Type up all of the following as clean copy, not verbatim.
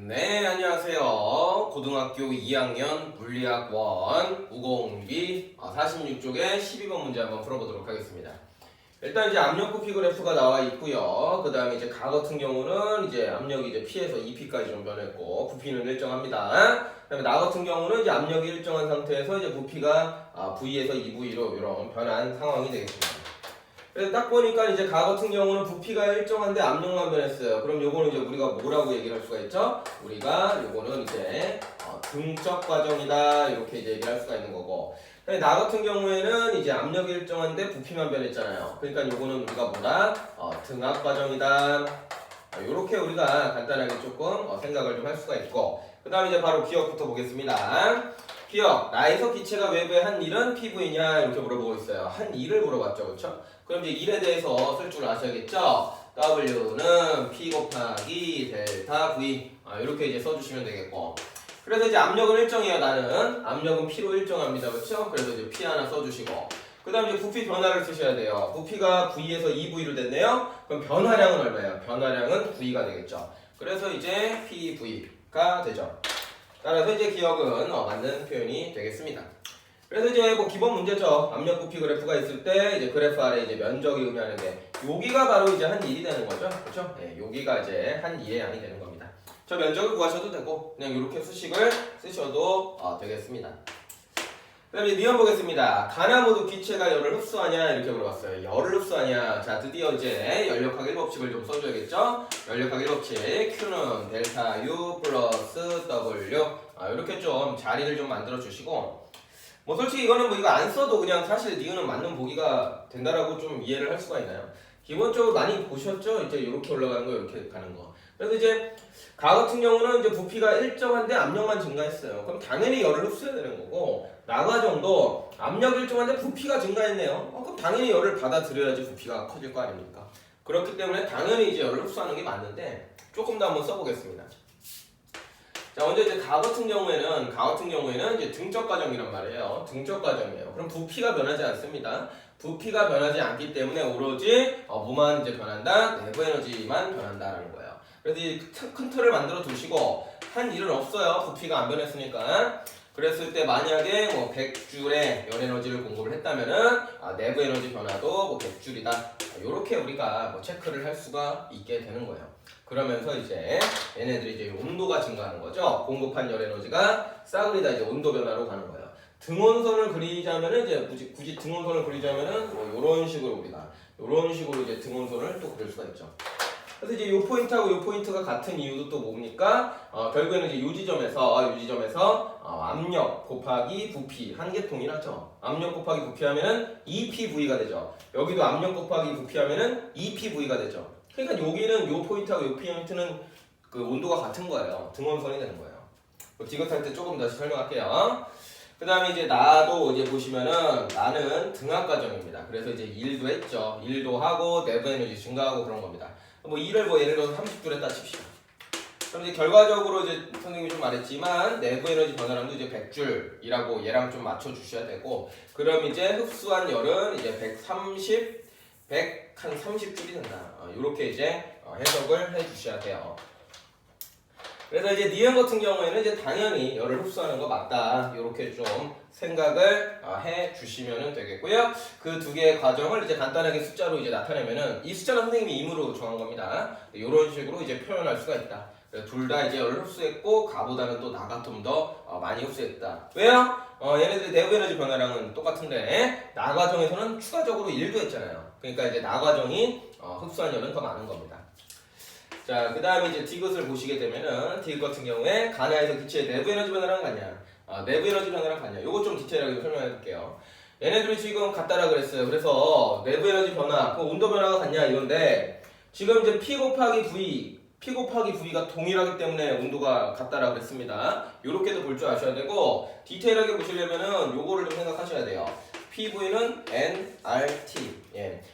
네, 안녕하세요. 고등학교 2학년 물리학 1 무공비 46쪽에 12번 문제 한번 풀어보도록 하겠습니다. 일단 이제 압력 부피 그래프가 나와 있고요. 그 다음에 이제 가 같은 경우는 이제 압력이 이제 P에서 2P까지 좀 변했고 부피는 일정합니다. 그 다음에 나 같은 경우는 이제 압력이 일정한 상태에서 이제 부피가 V에서 2V로 이런 변한 상황이 되겠습니다. 그래서 딱 보니까 이제 가 같은 경우는 부피가 일정한데 압력만 변했어요. 그럼 요거는 이제 우리가 뭐라고 얘기를 할 수가 있죠? 우리가 요거는 이제 등적 과정이다 이렇게 이제 얘기를 할 수가 있는 거고. 나 같은 경우에는 이제 압력이 일정한데 부피만 변했잖아요. 그러니까 요거는 우리가 뭐다? 등압 과정이다. 요렇게 우리가 간단하게 조금 생각을 좀 할 수가 있고. 그 다음에 이제 바로 기억부터 보겠습니다. 기억, 나에서 기체가 외부에 한 일은 PV냐 이렇게 물어보고 있어요. 한 일을 물어봤죠, 그렇죠? 그럼 이제 일에 대해서 쓸 줄 아셔야겠죠? W는 P 곱하기 델타 V 이렇게 이제 써주시면 되겠고. 그래서 이제 압력은 일정해요. 나는 압력은 P로 일정합니다, 그렇죠? 그래서 이제 P 하나 써주시고. 그 다음 이제 부피 변화를 쓰셔야 돼요. 부피가 V에서 2V로 됐네요. 그럼 변화량은 얼마예요? 변화량은 V가 되겠죠. 그래서 이제 PV가 되죠. 따라서 이제 기억은 맞는 표현이 되겠습니다. 그래서 이제 뭐 기본 문제죠. 압력 부피 그래프가 있을 때 이제 그래프 아래 이제 면적이 의미하는 게 여기가 바로 이제 한 1이 되는 거죠. 그렇죠? 네, 여기가 이제 한 2의 양이 되는 겁니다. 저 면적을 구하셔도 되고 그냥 이렇게 수식을 쓰셔도 되겠습니다. 그 다음에 니은 보겠습니다. 가나 모두 기체가 열을 흡수하냐 이렇게 물어봤어요. 열을 흡수하냐. 자 드디어 이제 연력학 1법칙을 좀 써줘야겠죠. 연력학 1법칙 Q는 델타 U 플러스 W 이렇게 좀 자리를 좀 만들어 주시고 뭐 솔직히 이거는 뭐 이거 안 써도 그냥 사실 니은은 맞는 보기가 된다라고 좀 이해를 할 수가 있나요? 기본적으로 많이 보셨죠? 이제 이렇게 올라가는 거 이렇게 가는 거. 그래서 이제 가 같은 경우는 이제 부피가 일정한데 압력만 증가했어요. 그럼 당연히 열을 흡수해야 되는 거고 나 과정도 압력 일정한데 부피가 증가했네요. 그럼 당연히 열을 받아들여야지 부피가 커질 거 아닙니까? 그렇기 때문에 당연히 이제 열을 흡수하는 게 맞는데 조금 더 한번 써보겠습니다. 자, 먼저 이제 가 같은 경우에는 이제 등적 과정이란 말이에요. 등적 과정이에요. 그럼 부피가 변하지 않습니다. 부피가 변하지 않기 때문에 오로지 뭐만 이제 변한다? 내부 에너지만 변한다라는 거예요. 그래서 이 큰 틀을 만들어 두시고 한 일은 없어요. 부피가 안 변했으니까. 그랬을 때 만약에 뭐 100줄의 열 에너지를 공급을 했다면은 내부 에너지 변화도 뭐 100줄이다. 이렇게 우리가 뭐 체크를 할 수가 있게 되는 거예요. 그러면서 이제 얘네들이 이제 온도가 증가하는 거죠. 공급한 열 에너지가 싸그리다 이제 온도 변화로 가는 거예요. 등원선을 그리자면은 이제 굳이 등원선을 그리자면은 뭐 이런 식으로 우리가 이런 식으로 이제 등원선을 또 그릴 수가 있죠. 그래서 이제 요 포인트하고 요 포인트가 같은 이유도 또 뭡니까? 결국에는 이제 요 지점에서 압력 곱하기 부피 한 개 통일하죠. 압력 곱하기 부피 하면은 2PV가 되죠. 여기도 압력 곱하기 부피 하면은 2PV가 되죠. 그러니까 여기는 요 포인트하고 요 포인트는 그 온도가 같은 거예요. 등원선이 되는 거예요. 디귿할 때 조금 다시 설명할게요. 그 다음에 이제 나도 이제 보시면은 나는 등압 과정입니다. 그래서 이제 일도 했죠. 일도 하고 내부 에너지 증가하고 그런 겁니다. 뭐 일을 뭐 예를 들어서 30줄 했다 칩시다. 그럼 이제 결과적으로 이제 선생님이 좀 말했지만 내부 에너지 변화량도 이제 100줄이라고 얘랑 좀 맞춰 주셔야 되고 그럼 이제 흡수한 열은 이제 130, 100 한 30줄이 된다. 이렇게 이제 해석을 해 주셔야 돼요. 그래서 이제 니은 같은 경우에는 이제 당연히 열을 흡수하는 거 맞다. 이렇게 좀 생각을 해 주시면 되겠고요. 그 두 개의 과정을 이제 간단하게 숫자로 이제 나타내면은 이 숫자는 선생님이 임의로 정한 겁니다. 이런 식으로 이제 표현할 수가 있다. 둘 다 이제 열을 흡수했고 가보다는 또 나가 좀 더 많이 흡수했다. 왜요? 얘네들 내부 에너지 변화량은 똑같은데 나 과정에서는 추가적으로 1도 했잖아요. 그러니까 이제 나 과정이 흡수한 열은 더 많은 겁니다. 자, 그 다음에 이제 디귿을 보시게 되면은 디귿 같은 경우에 가나에서 기체의 내부 에너지 변화랑 같냐? 내부 에너지 변화랑 같냐? 요거 좀 디테일하게 설명해 볼게요. 얘네들이 지금 같다라 그랬어요. 그래서 내부 에너지 변화, 그 온도 변화가 같냐 이건데 지금 이제 P 곱하기 V가 동일하기 때문에 온도가 같다라 그랬습니다. 요렇게도 볼 줄 아셔야 되고 디테일하게 보시려면은 요거를 좀 생각하셔야 돼요. PV는 nRT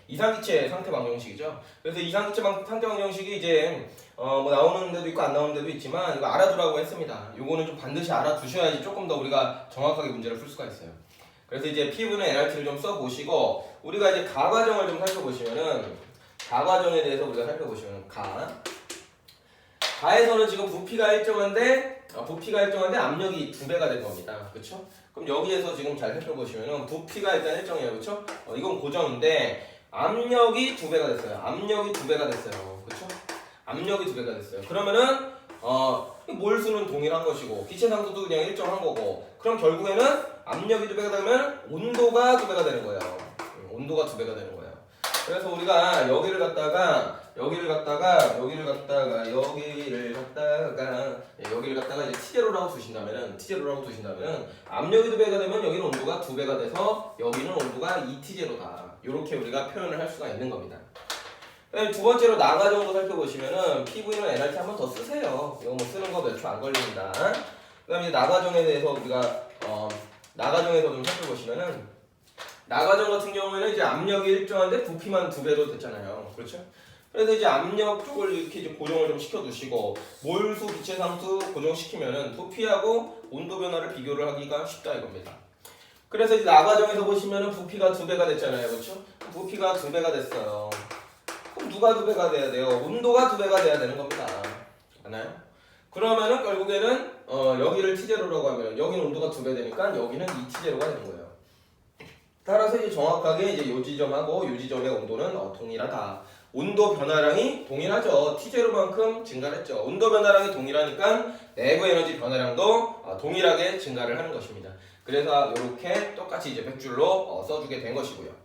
이상기체 상태 방정식이죠. 그래서 이상기체 상태 방정식이 이제 뭐 나오는 데도 있고 안 나오는 데도 있지만 이거 알아두라고 했습니다. 요거는 좀 반드시 알아두셔야지 조금 더 우리가 정확하게 문제를 풀 수가 있어요. 그래서 이제 P분의 nRT를 좀 써보시고 우리가 이제 가 과정을 좀 살펴보시면은 가 과정에 대해서 우리가 살펴보시면 가 자에서는 지금 부피가 일정한데 압력이 2배가 된 겁니다. 그쵸? 그럼 여기에서 지금 잘 살펴보시면은 부피가 일단 일정해요. 그쵸? 이건 고정인데 압력이 2배가 됐어요. 압력이 2배가 됐어요. 그쵸? 압력이 2배가 됐어요. 그러면은 몰수는 동일한 것이고 기체 상수도 그냥 일정한 거고, 그럼 결국에는 압력이 2배가 되면 온도가 2배가 되는 거예요. 온도가 2배가 되는 거예요. 그래서 우리가 여기를 갖다가 이제 T제로라고 두신다면은 압력이 2배가 되면 여기는 온도가 2배가 돼서 여기는 온도가 2T제로다. 이렇게 우리가 표현을 할 수가 있는 겁니다. 두 번째로 나가정도 살펴보시면은 PV는 NRT 한번 더 쓰세요. 이거 뭐 쓰는 거 몇 초 안 걸립니다. 그 다음에 나가정에 대해서 우리가 나가정에서 좀 살펴보시면은, 나가정 같은 경우에는 이제 압력이 일정한데 부피만 2배로 됐잖아요. 그렇죠? 그래서 이제 압력 쪽을 이렇게 이제 고정을 좀 시켜두시고, 몰수, 기체 상수 고정시키면은 부피하고 온도 변화를 비교를 하기가 쉽다 이겁니다. 그래서 이제 나가정에서 보시면은 부피가 2배가 됐잖아요. 그렇죠? 부피가 2배가 됐어요. 그럼 누가 2배가 돼야 돼요? 온도가 2배가 돼야 되는 겁니다. 맞나요? 그러면은 결국에는 여기를 T제로라고 하면 여기는 온도가 2배 되니까 여기는 2T제로가 되는 거예요. 따라서 이제 정확하게 이제 요 지점하고 요 지점의 온도는 동일하다. 온도 변화량이 동일하죠. T제로만큼 증가를 했죠. 온도 변화량이 동일하니까 내부 에너지 변화량도 동일하게 증가를 하는 것입니다. 그래서 이렇게 똑같이 이제 100줄로 써주게 된 것이고요.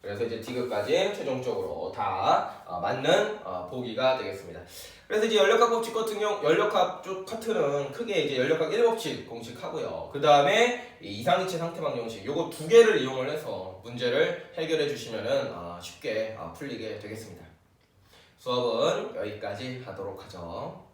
그래서 이제 디귿까지 최종적으로 다 맞는 보기가 되겠습니다. 그래서 이제 연력학 법칙 같은 경우, 연력학 쪽 파트는 크게 이제 연력학 1법칙 공식하고요. 그 다음에 이상기체 상태방 정식, 요거 2개를 이용을 해서 문제를 해결해 주시면은 쉽게 풀리게 되겠습니다. 수업은 여기까지 하도록 하죠.